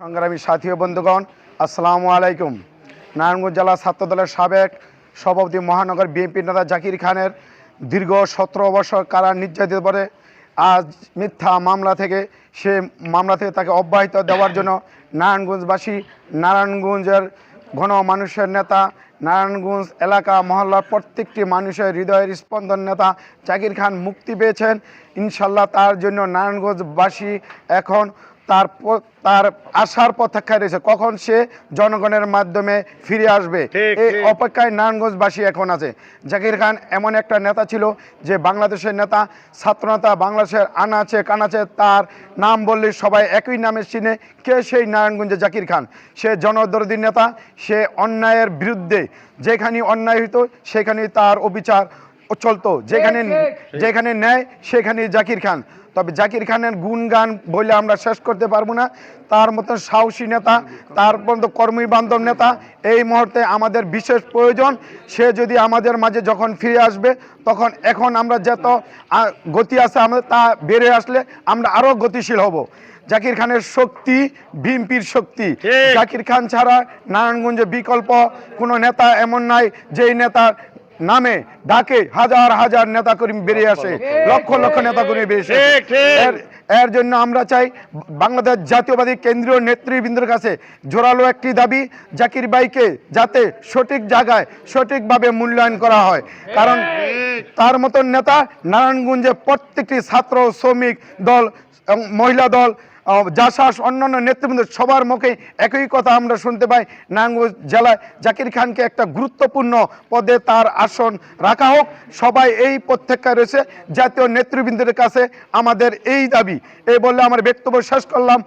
সংগ্রামী সাথী ও বন্ধুগণ, আসসালামু আলাইকুম। নারায়ণগঞ্জ জেলা ছাত্রদলের সাবেক সভাপতি মহানগর বিএনপি নেতা জাকির খানের দীর্ঘ 17 বছর কারা নির্যাতিত পরে আজ মিথ্যা মামলা থেকে তাকে অব্যাহত দেওয়ার জন্য নারায়ণগঞ্জবাসী, নারায়ণগঞ্জের মানুষের নেতা, নারায়ণগঞ্জ এলাকা মহল্লার প্রত্যেকটি মানুষের হৃদয়ের স্পন্দন নেতা জাকির খান মুক্তি পেয়েছেন। ইনশাল্লাহ তার জন্য নারায়ণগঞ্জবাসী এখন তার আশার প্রতীক্ষায় রয়েছে, কখন সে জনগণের মাধ্যমে ফিরে আসবে এই অপেক্ষায় নারায়ণগঞ্জবাসী এখন আছে। জাকির খান এমন একটা নেতা ছিল যে বাংলাদেশের নেতা, ছাত্রনেতা, বাংলাদেশের আনাচে কানাচে তার নাম বললে সবাই একই নামে চিনে। কে সেই নারায়ণগঞ্জে জাকির খান? সে জনদরদী নেতা। সে অন্যায়ের বিরুদ্ধে যেখানে অন্যায় হইতো সেখানে তার অবিচার চলতো, যেখানে ন্যায় সেখানে জাকির খান। তবে জাকির খানের গুণগান বলে আমরা শেষ করতে পারবো না। তার মতন সাহসী নেতা, তার মতো কর্মী বান্ধব নেতা এই মুহূর্তে আমাদের বিশেষ প্রয়োজন। সে যদি আমাদের মাঝে যখন ফিরে আসবে তখন এখন আমরা যত গতি আছে আমাদের তা বেড়ে আসলে আমরা আরও গতিশীল হব। জাকির খানের শক্তি বিএনপির শক্তি। জাকির খান ছাড়া নারায়ণগঞ্জে বিকল্প কোনো নেতা এমন নাই যেই নেতার নামে ডাকে হাজার হাজার নেতাকর্মী বেরিয়ে আসে, লক্ষ লক্ষ নেতাকর্মী বেরিয়ে আসে। এর জন্য আমরা চাই বাংলাদেশ জাতীয়বাদী কেন্দ্রীয় নেতৃবৃন্দের কাছে জোরালো একটি দাবি, জাকির ভাইকে যাতে সঠিক জায়গায় সঠিকভাবে মূল্যায়ন করা হয়। কারণ তার মতন নেতা নারায়ণগঞ্জে প্রত্যেকটি ছাত্র, শ্রমিক দল এবং মহিলা দল, জাসাস, অন্যান্য নেতৃবৃন্দ সবার মুখে একই কথা আমরা শুনতে পাই, নারায়ণগঞ্জ জেলায় জাকির খানকে একটা গুরুত্বপূর্ণ পদে তার আসন রাখা হোক। সবাই এই প্রত্যাখ্যায় রয়েছে। জাতীয় নেতৃবৃন্দের কাছে আমাদের এই দাবি। এই বললে আমার বক্তব্য শেষ করলাম।